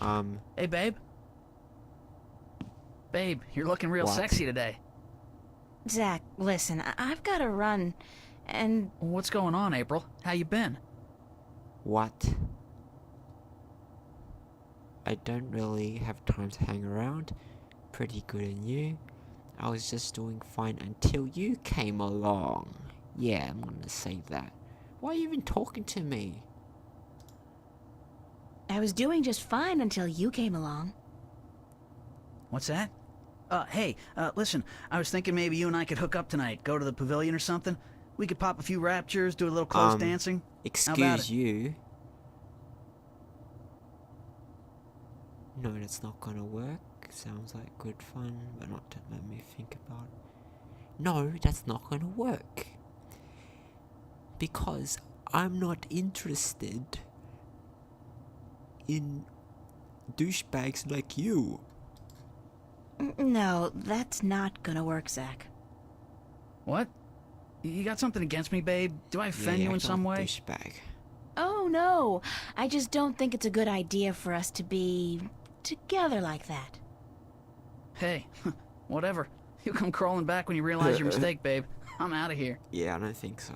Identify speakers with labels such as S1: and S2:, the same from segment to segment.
S1: Hey, babe. Babe, you're looking real
S2: What?
S1: sexy today.
S3: Zach, listen, I've got to run, and...
S1: What's going on, April? How you been?
S2: What? I don't really have time to hang around. Pretty good in you. I was just doing fine until you came along. Yeah, I'm gonna say that. Why are you even talking to me?
S3: I was doing just fine until you came along.
S1: What's that? Hey, listen, I was thinking maybe you and I could hook up tonight, go to the pavilion or something. We could pop a few raptures, do a little close dancing. How about
S2: Excuse
S1: it?
S2: you. No, that's not gonna work. Sounds like good fun, but not to let me think about it. No, that's not gonna work. Because I'm not interested in douchebags like you.
S3: No, that's not gonna work, Zach.
S1: What? You got something against me, babe? Do I offend you in some way?
S2: Douchebag.
S3: Oh, no. I just don't think it's a good idea for us to be together like that.
S1: Hey, whatever. You come crawling back when you realize your mistake, babe. I'm out of here.
S2: Yeah, I don't think so.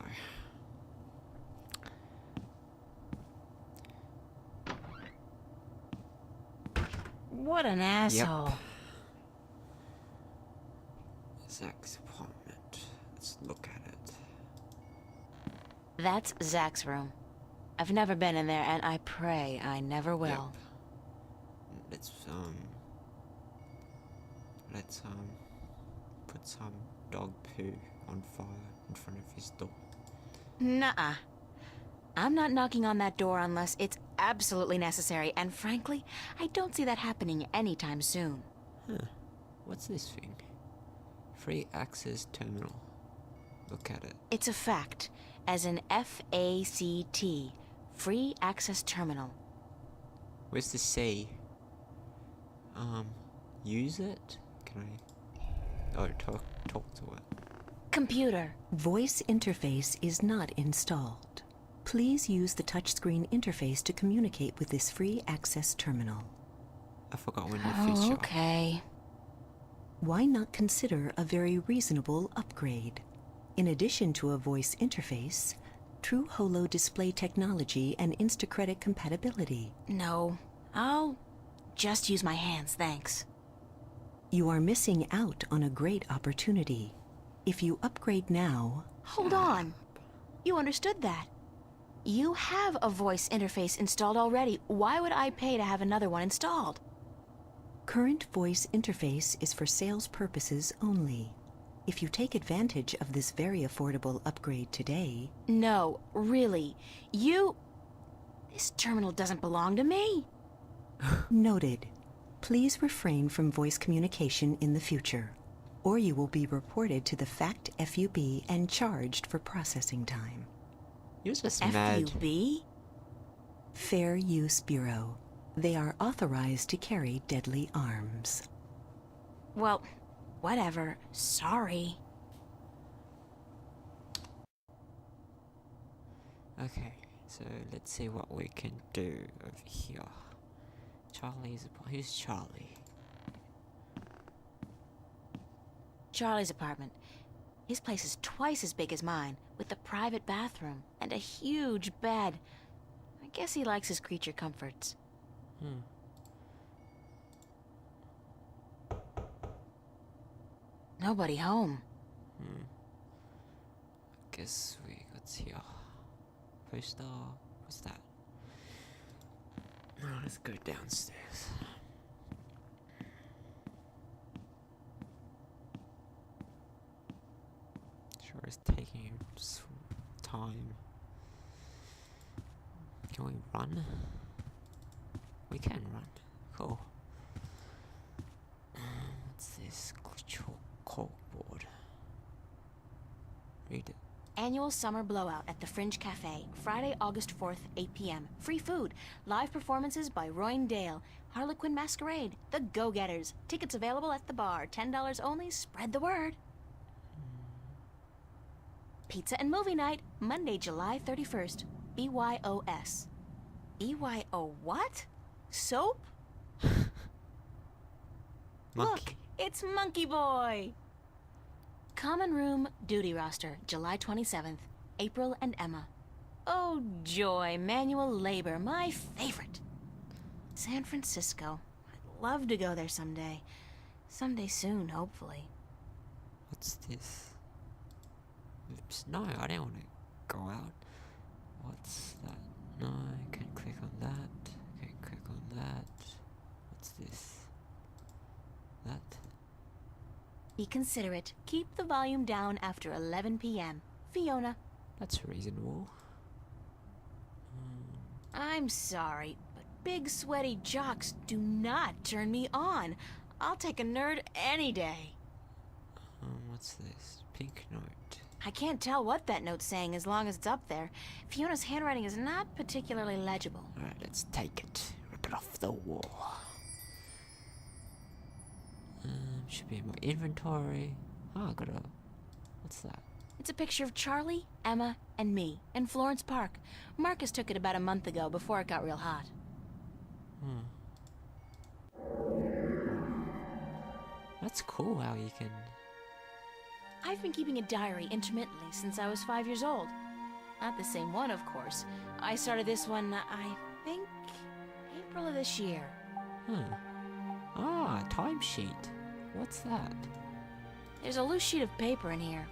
S3: What an asshole.
S2: Zach's apartment. Let's look at it.
S3: That's Zach's room. I've never been in there, and I pray I never will.
S2: Yep. Let's put some dog poo on fire in front of his door.
S3: Nuh-uh. I'm not knocking on that door unless it's absolutely necessary, and frankly, I don't see that happening anytime soon.
S2: Huh. What's this thing? Free access terminal. Look at it.
S3: It's a fact, as in F-A-C-T, free access terminal.
S2: Where's the C? Use it? Can I... Oh, talk to it.
S3: Computer.
S4: Voice interface is not installed. Please use the touchscreen interface to communicate with this free access terminal.
S2: I forgot when the
S3: Oh,
S2: feature.
S3: okay.
S4: Why not consider a very reasonable upgrade? In addition to a voice interface, true holo display technology and Instacredit compatibility.
S3: No, I'll just use my hands, thanks.
S4: You are missing out on a great opportunity. If you upgrade now...
S3: Hold on. You understood that. You have a voice interface installed already. Why would I pay to have another one installed?
S4: Current voice interface is for sales purposes only. If you take advantage of this very affordable upgrade today...
S3: No, really. This terminal doesn't belong to me.
S4: Noted. Please refrain from voice communication in the future, or you will be reported to the FACT FUB and charged for processing time.
S2: You're just mad.
S3: FUB?
S4: Fair Use Bureau. They are authorized to carry deadly arms.
S3: Well, whatever. Sorry.
S2: Okay, so let's see what we can do over here. Who's Charlie?
S3: Charlie's apartment. His place is twice as big as mine, with a private bathroom and a huge bed. I guess he likes his creature comforts. Nobody home.
S2: Guess we got here. Poster. What's that? No, let's go downstairs. Sure, it's taking some time. Can we run? We can run. Cool. What's this? Corkboard. Read it.
S3: Annual summer blowout at the Fringe Cafe, Friday, August 4th, 8 p.m. Free food, live performances by Royne Dale, Harlequin Masquerade, The Go-Getters. Tickets available at the bar, $10 only. Spread the word. Pizza and movie night, Monday, July 31st. BYOS. BYO what? Soap?
S2: Monkey.
S3: Look, it's Monkey Boy! Common room duty roster, July 27th. April and Emma. Oh, joy, manual labor, my favorite. San Francisco. I'd love to go there someday. Someday soon, hopefully.
S2: What's this? Oops, no, I don't want to go out. What's that? No, I can't click on that. Can't click on that. What's this? That?
S3: Be considerate. Keep the volume down after 11 p.m. Fiona.
S2: That's reasonable.
S3: I'm sorry, but big sweaty jocks do not turn me on. I'll take a nerd any day.
S2: What's this? Pink note.
S3: I can't tell what that note's saying as long as it's up there. Fiona's handwriting is not particularly legible.
S2: Alright, let's take it. Rip it off the wall. Should be in my inventory. Oh, I got a... What's that?
S3: It's a picture of Charlie, Emma, and me in Florence Park. Marcus took it about a month ago before it got real hot.
S2: That's cool how you can...
S3: I've been keeping a diary intermittently since I was 5 years old. Not the same one, of course. I started this one, I think, April of this year.
S2: Ah, timesheet. What's that?
S3: There's a loose sheet of paper in here.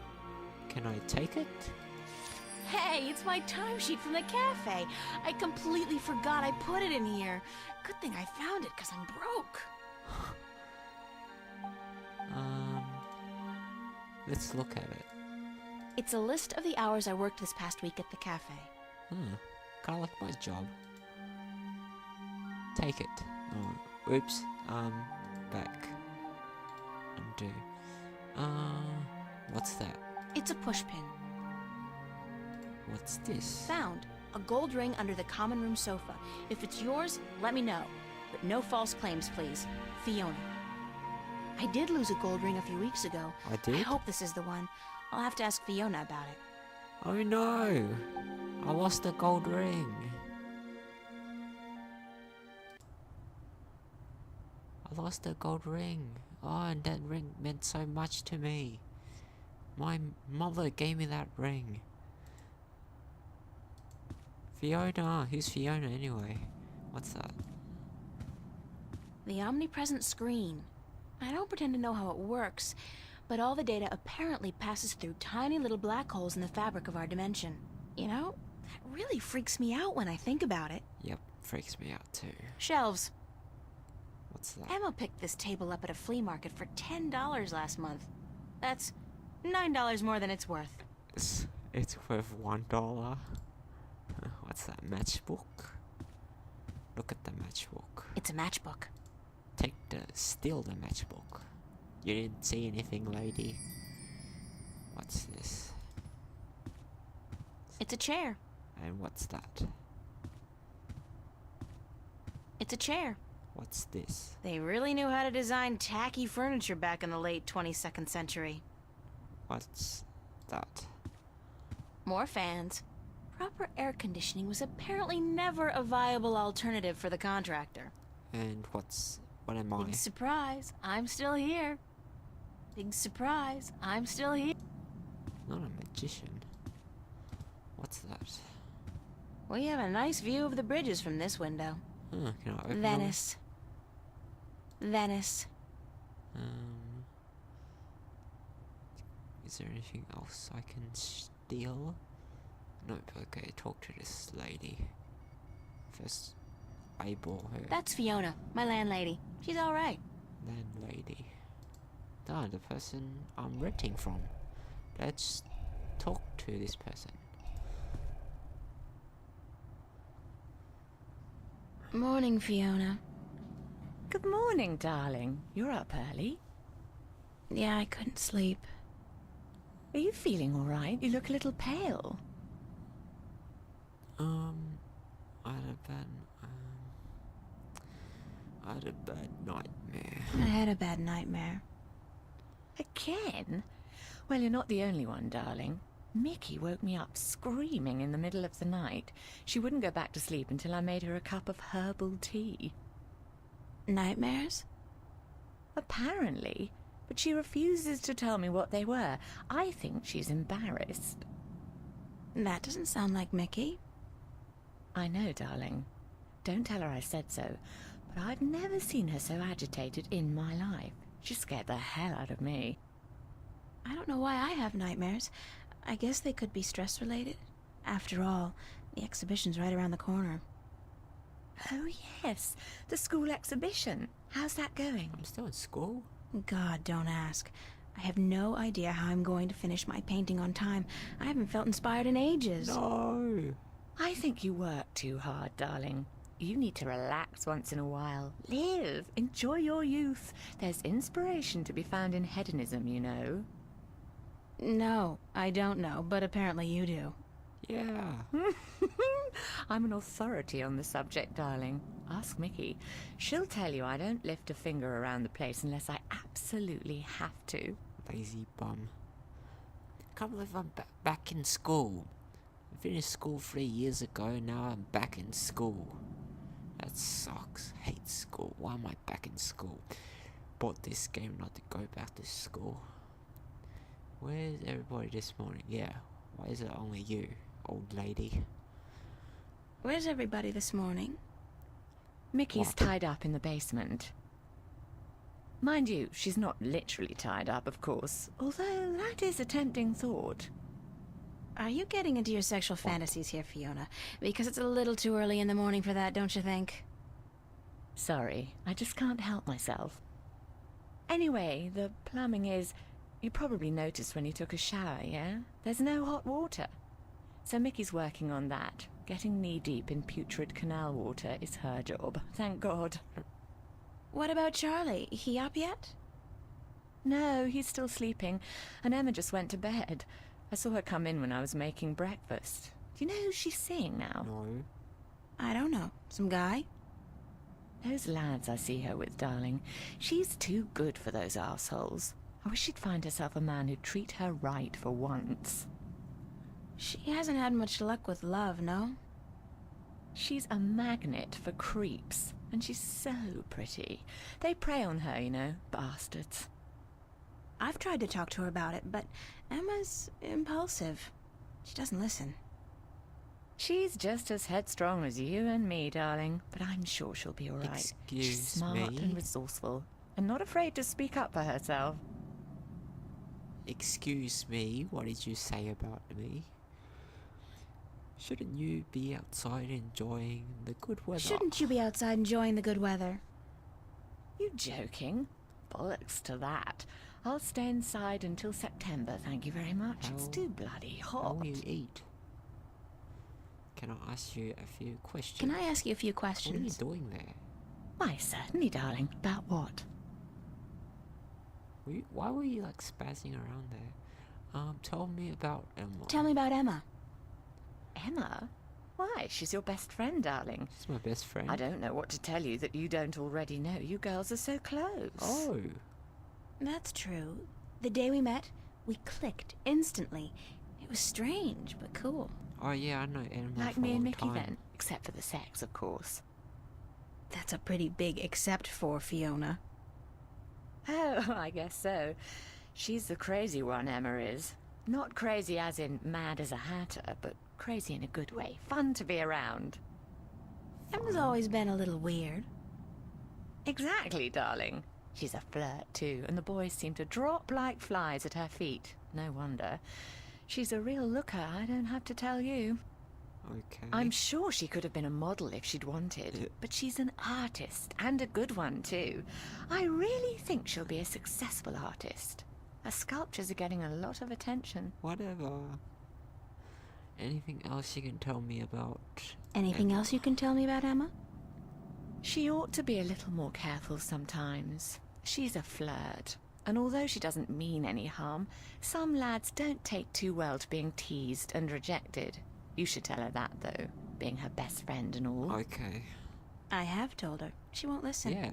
S2: Can I take it?
S3: Hey, it's my timesheet from the cafe. I completely forgot I put it in here. Good thing I found it, because I'm broke.
S2: Let's look at it.
S3: It's a list of the hours I worked this past week at the cafe.
S2: Kinda like my job. Take it. Oh, oops. Back. Undo. What's that?
S3: It's a pushpin.
S2: What's this?
S3: Found. A gold ring under the common room sofa. If it's yours, let me know. But no false claims, please. Fiona. I did lose a gold ring a few weeks ago.
S2: I did?
S3: I hope this is the one. I'll have to ask Fiona about it.
S2: Oh no! I lost the gold ring. I lost the gold ring. Oh, and that ring meant so much to me. My mother gave me that ring. Fiona? Who's Fiona anyway? What's that?
S3: The omnipresent screen. I don't pretend to know how it works, but all the data apparently passes through tiny little black holes in the fabric of our dimension. You know, that really freaks me out when I think about it.
S2: Yep, freaks me out too.
S3: Shelves.
S2: What's that?
S3: Emma picked this table up at a flea market for $10 last month. That's $9 more than it's worth.
S2: It's worth $1. What's that, matchbook? Look at the matchbook.
S3: It's a matchbook.
S2: Steal the matchbook. You didn't see anything, lady. What's this?
S3: It's a chair.
S2: And what's that?
S3: It's a chair.
S2: What's this?
S3: They really knew how to design tacky furniture back in the late 22nd century.
S2: What's that?
S3: More fans. Proper air conditioning was apparently never a viable alternative for the contractor.
S2: And what am I?
S3: Big surprise, I'm still here. Big surprise, I'm still here.
S2: Not a magician. What's that?
S3: We have a nice view of the bridges from this window.
S2: Can I open
S3: Venice. Venice.
S2: Is there anything else I can steal? Nope, okay, talk to this lady. First, eyeball her.
S3: That's Fiona, my landlady. She's alright.
S2: Landlady. Ah, the person I'm renting from. Let's talk to this person.
S3: Morning, Fiona.
S5: Good morning, darling. You're up early.
S3: Yeah, I couldn't sleep.
S5: Are you feeling all right? You look a little pale.
S2: I had a bad nightmare.
S3: I had a bad nightmare.
S5: Again? Well, you're not the only one, darling. Mickey woke me up screaming in the middle of the night. She wouldn't go back to sleep until I made her a cup of herbal tea.
S3: Nightmares?
S5: Apparently. But she refuses to tell me what they were. I think she's embarrassed.
S3: That doesn't sound like Mickey.
S5: I know, darling. Don't tell her I said so. But I've never seen her so agitated in my life. She scared the hell out of me.
S3: I don't know why I have nightmares. I guess they could be stress-related. After all, the exhibition's right around the corner.
S5: Oh, yes. The school exhibition. How's that going?
S2: I'm still in school.
S3: God, don't ask. I have no idea how I'm going to finish my painting on time. I haven't felt inspired in ages.
S2: No.
S5: I think you work too hard, darling. You need to relax once in a while. Live. Enjoy your youth. There's inspiration to be found in hedonism, you know.
S3: No, I don't know, but apparently you do.
S2: Yeah.
S5: I'm an authority on the subject, darling. Ask Mickey. She'll tell you I don't lift a finger around the place unless I absolutely have to.
S2: Lazy bum. Can't believe I'm back in school. I finished school 3 years ago, now I'm back in school. That sucks. Hate school. Why am I back in school? Bought this game not to go back to school. Where's everybody this morning? Yeah. Why is it only you, old lady?
S3: Where's everybody this morning?
S5: Mickey's
S2: What?
S5: tied up in the basement. Mind you, she's not literally tied up, of course, although that is a tempting thought.
S3: Are you getting into your sexual fantasies here, Fiona? Because it's a little too early in the morning for that, don't you think?
S5: Sorry, I just can't help myself. Anyway, the plumbing is... You probably noticed when you took a shower, yeah? There's no hot water. So Mickey's working on that. Getting knee-deep in putrid canal water is her job, thank God.
S3: What about Charlie? He up yet?
S5: No, he's still sleeping, and Emma just went to bed. I saw her come in when I was making breakfast. Do you know who she's seeing now?
S2: No.
S3: I don't know. Some guy?
S5: Those lads I see her with, darling. She's too good for those arseholes. I wish she'd find herself a man who'd treat her right for once.
S3: She hasn't had much luck with love, no?
S5: She's a magnet for creeps, and she's so pretty. They prey on her, you know, bastards.
S3: I've tried to talk to her about it, but Emma's impulsive. She doesn't listen.
S5: She's just as headstrong as you and me, darling, but I'm sure she'll be all right. She's
S2: Excuse
S5: smart
S2: me?
S5: and resourceful, and not afraid to speak up for herself.
S2: Excuse me, what did you say about me? Shouldn't you be outside enjoying the good weather?
S3: Shouldn't you be outside enjoying the good weather?
S5: You joking? Bollocks to that. I'll stay inside until September, thank you very much. It's
S2: How-
S5: too bloody
S2: How
S5: hot.
S2: will you eat? Can I ask you a few questions?
S3: Can I ask you a few
S2: What are you
S3: questions?
S2: doing there?
S5: Why, certainly, darling. About what?
S2: Why were you like spazzing around there? Tell me about Emma.
S3: Tell me about Emma.
S5: Emma? Why, she's your best friend, darling.
S2: She's my best friend.
S5: I don't know what to tell you that you don't already know. You girls are so close.
S2: Oh.
S3: That's true. The day we met, we clicked instantly. It was strange, but cool.
S2: Oh yeah, I know Emma
S5: Like
S2: for
S5: me
S2: a
S5: and
S2: long
S5: Mickey
S2: time.
S5: then. Except for the sex, of course.
S3: That's a pretty big except for Fiona.
S5: Oh, I guess so. She's the crazy one, Emma is. Not crazy as in mad as a hatter, but crazy in a good way. Fun to be around.
S3: Emma's always been a little weird.
S5: Exactly, darling. She's a flirt, too, and the boys seem to drop like flies at her feet. No wonder. She's a real looker, I don't have to tell you.
S2: Okay.
S5: I'm sure she could have been a model if she'd wanted, but she's an artist, and a good one, too. I really think she'll be a successful artist. Her sculptures are getting a lot of attention.
S2: Whatever. Anything else you can tell me about?
S3: Anything
S2: Emma?
S3: else you can tell me about Emma?
S5: She ought to be a little more careful sometimes. She's a flirt, and although she doesn't mean any harm, some lads don't take too well to being teased and rejected. You should tell her that, though, being her best friend and all.
S2: Okay.
S3: I have told her. She won't listen.
S2: Yeah.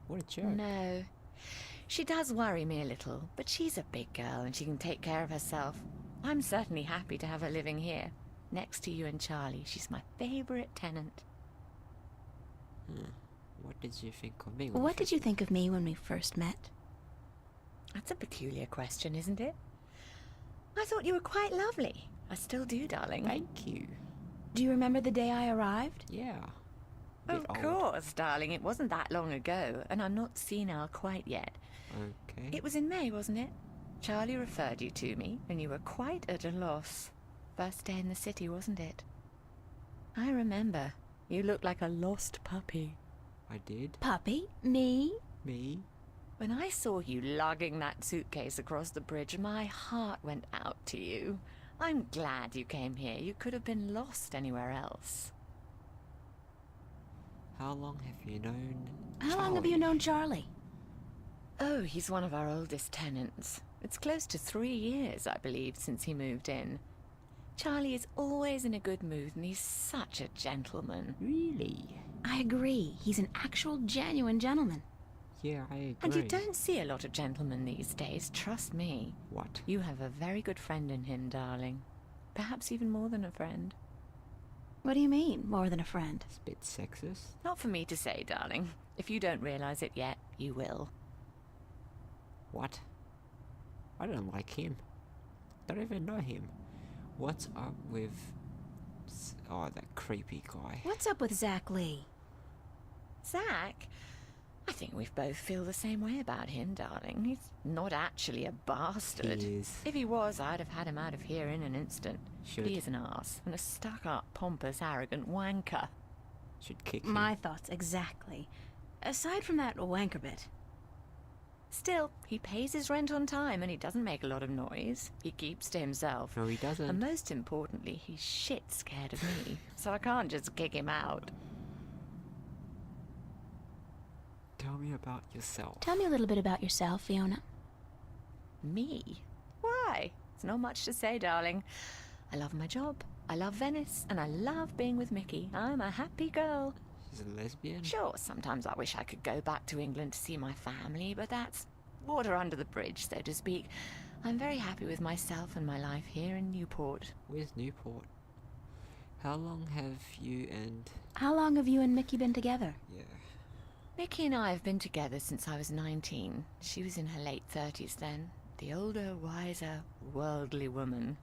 S2: What a joke.
S5: No. She does worry me a little, but she's a big girl and she can take care of herself. I'm certainly happy to have her living here. Next to you and Charlie, she's my favourite tenant.
S2: What did you think of me?
S3: What did you think of me when we first met?
S5: That's a peculiar question, isn't it? I thought you were quite lovely. I still do, darling.
S2: Thank you.
S3: Do you remember the day I arrived?
S2: Yeah.
S5: Of course, darling. It wasn't that long ago, and I'm not senile quite yet.
S2: Okay.
S5: It was in May, wasn't it? Charlie referred you to me, and you were quite at a loss. First day in the city, wasn't it? I remember. You looked like a lost puppy.
S2: I did.
S3: Puppy? Me?
S2: Me?
S5: When I saw you lugging that suitcase across the bridge, my heart went out to you. I'm glad you came here. You could have been lost anywhere else.
S2: How long have you known
S3: How long have you known Charlie?
S5: Oh, he's one of our oldest tenants. It's close to 3 years, I believe, since he moved in. Charlie is always in a good mood, and he's such a gentleman.
S2: Really?
S3: I agree. He's an actual, genuine gentleman.
S2: Yeah, I agree.
S5: And you don't see a lot of gentlemen these days, trust me.
S2: What?
S5: You have a very good friend in him, darling. Perhaps even more than a friend.
S3: What do you mean, more than a friend?
S2: It's a bit sexist.
S5: Not for me to say, darling. If you don't realize it yet, you will.
S2: What? I don't like him. Don't even know him. What's up with... Oh, that creepy guy.
S3: What's up with Zach Lee?
S5: Zach? I think we both feel the same way about him, darling. He's not actually a bastard.
S2: He is.
S5: If he was, I'd have had him out of here in an instant.
S2: Should.
S5: But he is an arse, and a stuck-up, pompous, arrogant wanker.
S2: Should kick him.
S3: My thoughts, exactly. Aside from that wanker bit.
S5: Still, he pays his rent on time, and he doesn't make a lot of noise. He keeps to himself.
S2: No, he doesn't.
S5: And most importantly, he's shit scared of me, so I can't just kick him out.
S2: Tell me about yourself.
S3: Tell me a little bit about yourself, Fiona.
S5: Me? Why? There's not much to say, darling. I love my job, I love Venice, and I love being with Mickey. I'm a happy girl.
S2: She's a lesbian?
S5: Sure, sometimes I wish I could go back to England to see my family, but that's water under the bridge, so to speak. I'm very happy with myself and my life here in Newport.
S2: Where's Newport? How long have you and...
S3: How long have you and Mickey been together?
S2: Yeah.
S5: Mickey and I have been together since I was 19. She was in her late 30s then. The older, wiser, worldly woman.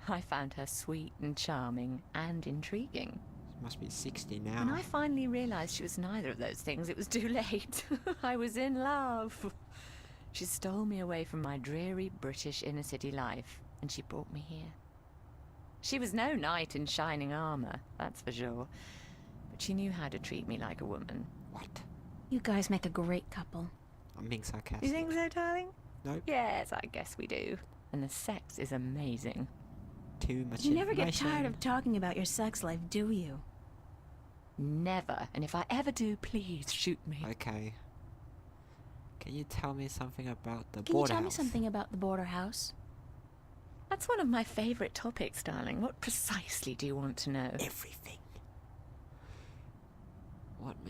S5: I found her sweet and charming and intriguing.
S2: She must be 60 now.
S5: When I finally realized she was neither of those things, it was too late. I was in love. She stole me away from my dreary British inner-city life, and she brought me here. She was no knight in shining armor, that's for sure. But she knew how to treat me like a woman.
S2: What?
S3: You guys make a great couple.
S2: I'm being sarcastic.
S5: You think so, darling?
S2: Nope.
S5: Yes, I guess we do. And the sex is amazing.
S2: Too much
S3: You never get
S2: information.
S3: tired of talking about your sex life, do you?
S5: Never. And if I ever do, please shoot me.
S2: Okay. Can you tell me something about the
S3: Can you
S2: border
S3: tell me
S2: house?
S3: something about the border house?
S5: That's one of my favorite topics, darling. What precisely do you want to know?
S2: Everything.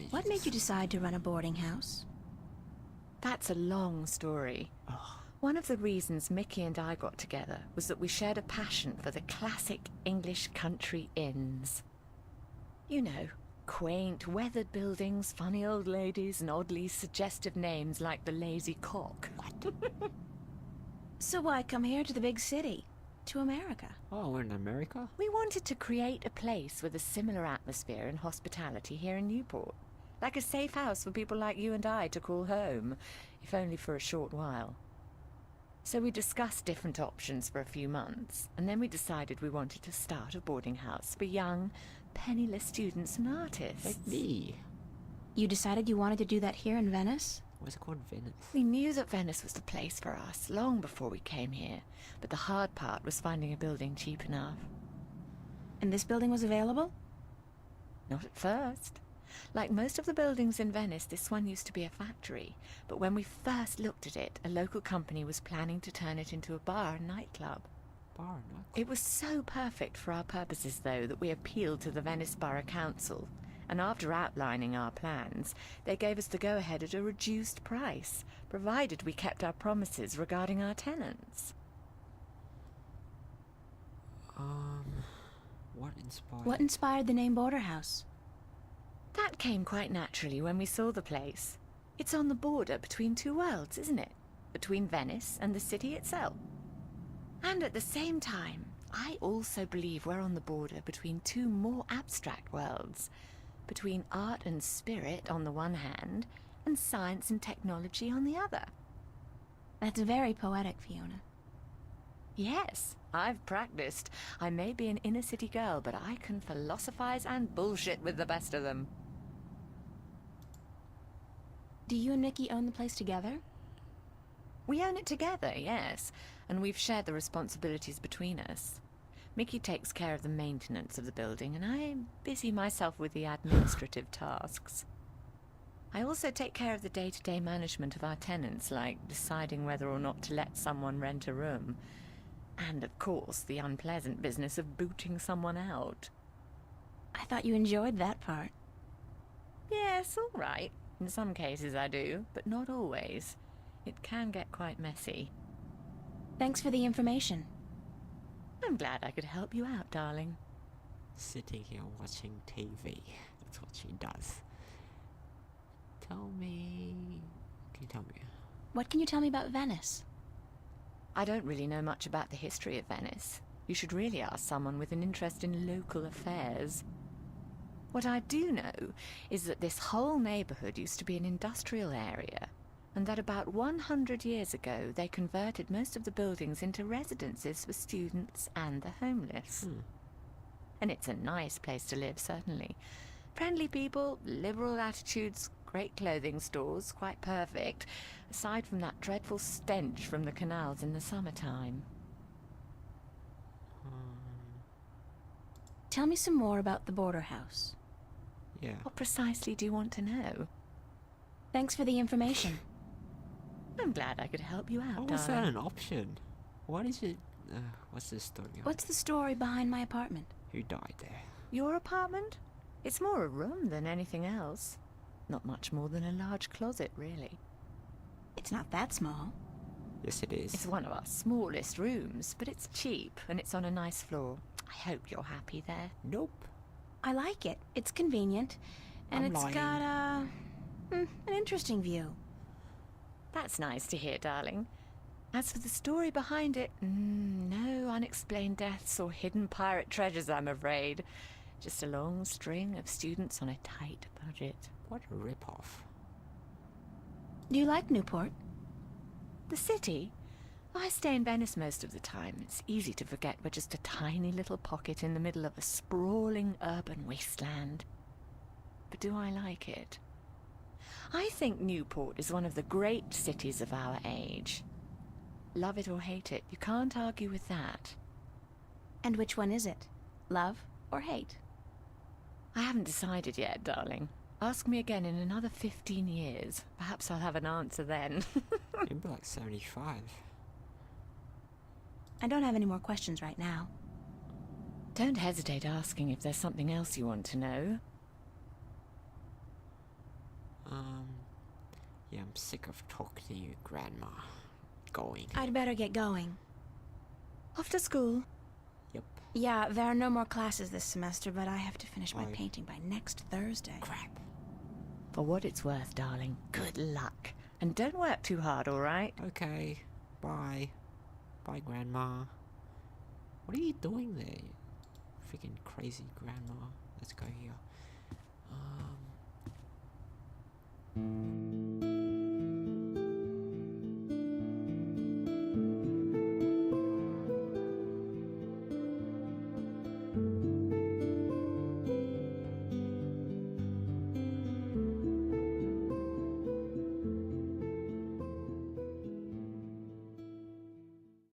S3: What made you decide to run a boarding house?
S5: That's a long story. One of the reasons Mickey and I got together was that we shared a passion for the classic English country inns. You know, quaint, weathered buildings, funny old ladies, and oddly suggestive names like the Lazy Cock. What?
S3: So why come here to the big city? To America?
S2: Oh, we're in America?
S5: We wanted to create a place with a similar atmosphere and hospitality here in Newport. Like a safe house for people like you and I to call home, if only for a short while. So we discussed different options for a few months, and then we decided we wanted to start a boarding house for young, penniless students and artists.
S2: Like me.
S3: You decided you wanted to do that here in Venice?
S2: What's it called? Venice?
S5: We knew that Venice was the place for us long before we came here, but the hard part was finding a building cheap enough.
S3: And this building was available?
S5: Not at first. Like most of the buildings in Venice, this one used to be a factory, but when we first looked at it, a local company was planning to turn it into a bar and nightclub.
S2: Bar, no?
S5: It was so perfect for our purposes, though, that we appealed to the Venice Borough Council, and after outlining our plans, they gave us the go-ahead at a reduced price, provided we kept our promises regarding our tenants.
S2: What inspired...
S3: What inspired the name Border House?
S5: That came quite naturally when we saw the place. It's on the border between two worlds, isn't it? Between Venice and the city itself. And at the same time, I also believe we're on the border between two more abstract worlds. Between art and spirit on the one hand, and science and technology on the other.
S3: That's very poetic, Fiona.
S5: Yes, I've practiced. I may be an inner city girl, but I can philosophize and bullshit with the best of them.
S3: Do you and Mickey own the place together?
S5: We own it together, yes, and we've shared the responsibilities between us. Mickey takes care of the maintenance of the building, and I busy myself with the administrative tasks. I also take care of the day-to-day management of our tenants, like deciding whether or not to let someone rent a room. And, of course, the unpleasant business of booting someone out.
S3: I thought you enjoyed that part.
S5: Yes, all right. In some cases I do, but not always. It can get quite messy.
S3: Thanks for the information.
S5: I'm glad I could help you out, darling.
S2: Sitting here watching TV. That's what she does. Tell me... Can you tell me?
S3: What can you tell me about Venice?
S5: I don't really know much about the history of Venice. You should really ask someone with an interest in local affairs. What I do know is that this whole neighborhood used to be an industrial area, and that about 100 years ago they converted most of the buildings into residences for students and the homeless. And it's a nice place to live, certainly. Friendly people, liberal attitudes, great clothing stores, quite perfect, aside from that dreadful stench from the canals in the summertime.
S3: Tell me some more about the border house.
S2: Yeah.
S5: What precisely do you want to know?
S3: Thanks for the information.
S5: I'm glad I could help you out,
S2: How was that
S5: darling.
S2: an option? What is it? What's the story?
S3: What's the story behind my apartment?
S2: Who died there?
S5: Your apartment? It's more a room than anything else. Not much more than a large closet, really.
S3: It's not that small.
S2: Yes, it is.
S5: It's one of our smallest rooms, but it's cheap and it's on a nice floor. I hope you're happy there.
S2: Nope.
S3: I like it. It's convenient. And
S2: I'm
S3: it's
S2: lying.
S3: got an interesting view.
S5: That's nice to hear, darling. As for the story behind it, no unexplained deaths or hidden pirate treasures, I'm afraid. Just a long string of students on a tight budget.
S2: What a rip-off.
S3: Do you like Newport?
S5: The city? I stay in Venice most of the time. It's easy to forget we're just a tiny little pocket in the middle of a sprawling urban wasteland. But do I like it? I think Newport is one of the great cities of our age. Love it or hate it, you can't argue with that.
S3: And which one is it? Love or hate?
S5: I haven't decided yet, darling. Ask me again in another 15 years. Perhaps I'll have an answer then.
S2: You'd be like 75.
S3: I don't have any more questions right now.
S5: Don't hesitate asking if there's something else you want to know.
S2: Yeah, I'm sick of talking to you, Grandma. Going.
S3: I'd better get going.
S5: Off to school.
S2: Yep.
S3: Yeah, there are no more classes this semester, but I have to finish my
S2: Why?
S3: painting by next Thursday.
S2: Crap.
S5: For what it's worth, darling, good luck. And don't work too hard, all right?
S2: Okay. Bye. Bye, Grandma. What are you doing there? You freaking crazy Grandma. Let's go here.